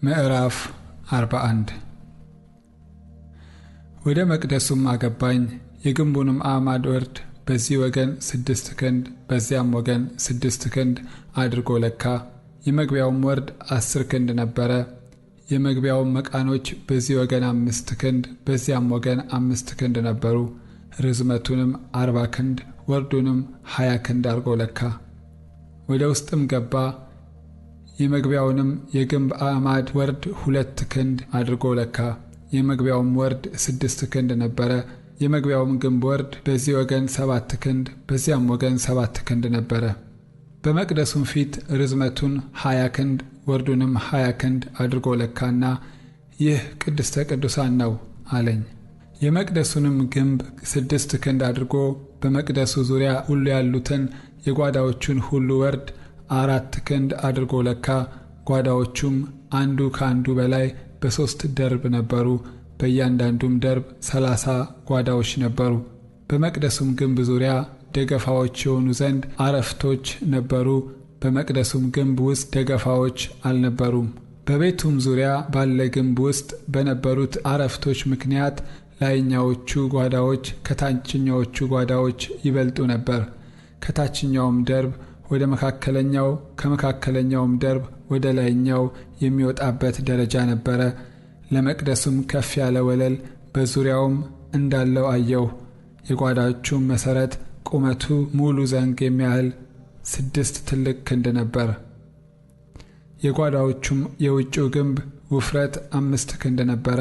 ምዕራፍ 41 ወደ መቅደሱም አገባኝ። የግንቡንም አዕማድ ወርድ በዚህ ወገን 6 ክንድ በዚያም ወገን 6 ክንድ አድርጎ ለካ። የመግቢያውም ወርድ 10 ክንድ ነበረ። የመግቢያውም መቃኖች በዚህ ወገን 5 ክንድ በዚያም ወገን 5 ክንድ ነበሩ። ርዝመቱንም 40 ክንድ ወርዱንም 20 ክንድ አድርጎ ለካ። ወደ ውስጥም ገባ። የመግቢያውንም የግንብ አዕማድ ወርድ 2 ክንድ አድርጎ ለካ። የመግቢያውም ወርድ 6 ክንድ ነበረ። የመግቢያውም ግንብ ወርድ በዚህ ወገን 7 ክንድ በዚያም ወገን 7 ክንድ ነበረ። በመቅደሱም ፊት ርዝመቱን 20 ክንድ ወርዱንም 20 ክንድ አድርጎ ለካና ይህ ቅድስተ ቅዱሳን ነው አለኝ። የመቅደሱንም ግንብ 6 ክንድ አድርጎ በመቅደሱ ዙሪያ ሁሉ ያሉትን የጓዳዎቹን ሁሉ ወርድ 4 ክንድ አድርጎ ለካ። ጓዳዎቹም አንዱ ከአንዱ በላይ በ3 ደርብ ነበሩ። በእያንዳንዱም ደርብ 30 ጓዳዎች ነበሩ። በመቅደሱም ግንብ ዙሪያ ደገፋዎች የሆኑ ዘንድ አረፍቶች ነበሩ። በመቅደሱም ግንብ ውስጥ ደገፋዎች አልነበሩም። በቤቱም ዙሪያ ባለ ግንብ ውስጥ በነበሩት አረፍቶች ምክንያት ላይኛዎቹ ጓዳዎች ከታችኛዎቹ ጓዳዎች ይበልጡ ነበር። ከታችኛውም ደርብ ወደ መካከለኛው ከመካከለኛውም ደርብ ወደ ላይኛው የሚወጣበት ደረጃ ነበረ። ለመቅደሱም ከፍ ያለ ወለል በዙሪያውም እንዳለው አየሁ። የጓዳዎቹም መሠረት ቁመቱ ሙሉ ዘንግ የሚያህል 6 ትልቅ ክንድ ነበር። የጓዳዎቹም የውጭው ግንብ ውፍረት 5 ክንድ ነበረ።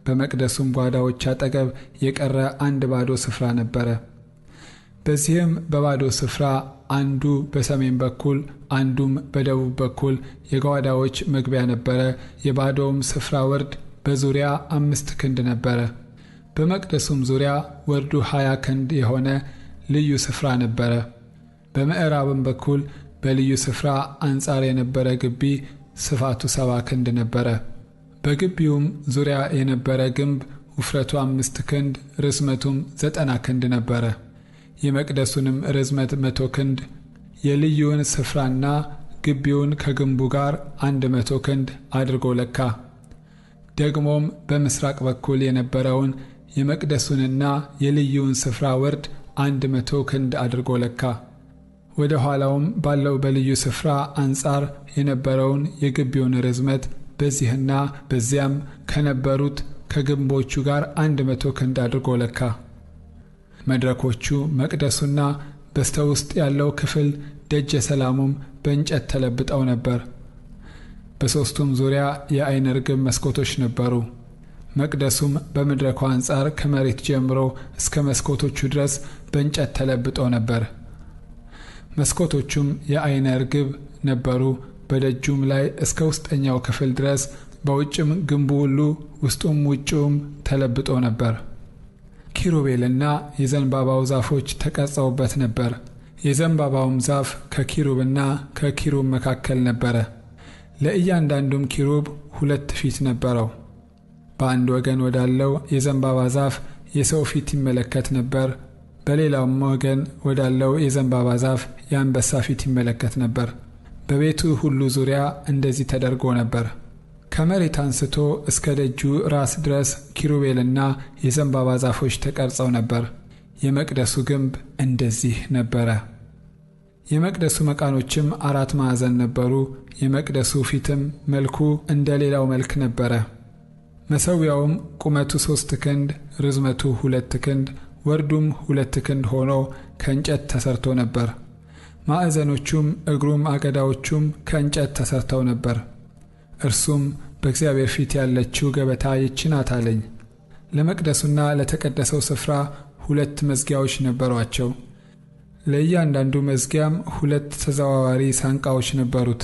በመቅደሱም ጓዳዎች አጠገብ የቀረ አንድ ባዶ ስፍራ ነበረ። በዚህም በባዶ ስፍራ አንዱ በሰሜን በኩል አንዱም በደቡብ በኩል የጓዳዎች መግቢያ ነበረ። የባዶውም ስፍራ ወርድ በዙሪያ 5 ክንድ ነበረ። በመቅደሱም ዙሪያ ወርዱ 20 ክንድ የሆነ ልዩ ስፍራ ነበረ። በምዕራብም በኩል በልዩ ስፍራ አንጻር የነበረ ግቢ ስፋቱ 70 ክንድ ነበረ። በግቢውም ዙሪያ የነበረ ግንብ ውፍረቱ 5 ክንድ ርዝመቱም 90 ክንድ ነበረ። የመቅደሱንም ርዝመት 100 ክንድ የልዩውን ስፍራና ግቢውን ከግንቡ ጋር 100 ክንድ አድርጎ ለካ። ደግሞም በምስራቅ በኩል የነበረውን የመቅደሱንና የልዩውን ስፍራ ወርድ 100 ክንድ አድርጎ ለካ። ወደ ኋላውም ባለው በልዩ ስፍራ አንጻር የነበረውን የግቢውን ርዝመት በዚህና በዚያም ከነበሩት ከግንቦቹ ጋር 100 ክንድ አድርጎ ለካ። መድረኮቹ መቅደሱና በስተ ውስጥ ያለው ክፍል ደጀ ሰላሙም በእንጨት ተለብጠው ነበር። በሦስቱም ዙሪያ የዓይነ ርግብ መስኮቶች ነበሩ። መቅደሱም በመድረኩ አንጻር ከመሬት ጀምሮ እስከ መስኮቶቹ ድረስ በእንጨት ተለብጦ ነበር። መስኮቶቹም የዓይነ ርግብ ነበሩ። በደጁም ላይ እስከ ውስጠኛው ክፍል ድረስ በውጭም ግንቡ ሁሉ ውስጡም ውጭውም ተለብጦ ነበር። ኪሩቤልና የዘንባባው ዛፎች ተቀርጸውበት ነበር። የዘንባባውም ዛፍ ከኪሩብና ከኪሩብ መካከል ነበረ። ለእያንዳንዱም ኪሩብ 2 ፊት ነበረው። በአንድ ወገን ወዳለው የዘንባባ ዛፍ የሰው ፊት ይመለከት ነበር። በሌላውም ወገን ወዳለው የዘንባባ ዛፍ የአንበሳ ፊት ይመለከት ነበር። በቤቱ ሁሉ ዙሪያ እንደዚህ ተደርጎ ነበር። ከመሬት አንስቶ እስከ ደጁ ራስ ድረስ ኪሩቤልና የዘንባባ ዛፎች ተቀርጸው ነበር። የመቅደሱ ግንብ እንደዚህ ነበረ። የመቅደሱ መቃኖችም 4 ማዕዘን ነበሩ። የመቅደሱ ፊትም መልኩ እንደ ሌላው መልክ ነበረ። መሠዊያውም ቁመቱ 3 ክንድ ርዝመቱ 2 ክንድ ወርዱም 2 ክንድ ሆኖ ከእንጨት ተሰርቶ ነበር። ማዕዘኖቹም እግሩም አገዳዎቹም ከእንጨት ተሰርተው ነበር። እርሱም በእግዚአብሔር ፊት ያለችው ገበታ ይህች ናት አለኝ። ለመቅደሱና ለተቀደሰው ስፍራ 2 መዝጊያዎች ነበሯቸው። ለእያንዳንዱ መዝጊያም 2 ተዘዋዋሪ ሳንቃዎች ነበሩት።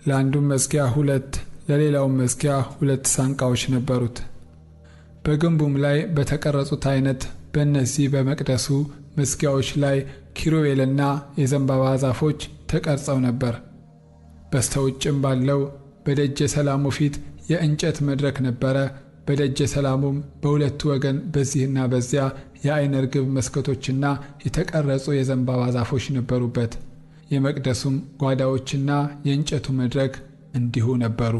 ለአንዱም መዝጊያ 2 ለሌላውም መዝጊያ 2 ሳንቃዎች ነበሩት። በግንቡም ላይ በተቀረጹት አይነት በእነዚህ በመቅደሱ መዝጊያዎች ላይ ኪሩቤልና የዘንባባ ዛፎች ተቀርጸው ነበር። በስተውጭም ባለው በደጀ ሰላሙ ፊት የእንጨት መድረክ ነበረ። በደጀ ሰላሙም በሁለቱ ወገን በዚህና በዚያ የዓይነ ርግብ መስኮቶችና የተቀረጹ የዘንባባ ዛፎች ነበሩበት። የመቅደሱም ጓዳዎችና የእንጨቱ መድረክ እንዲሁ ነበሩ።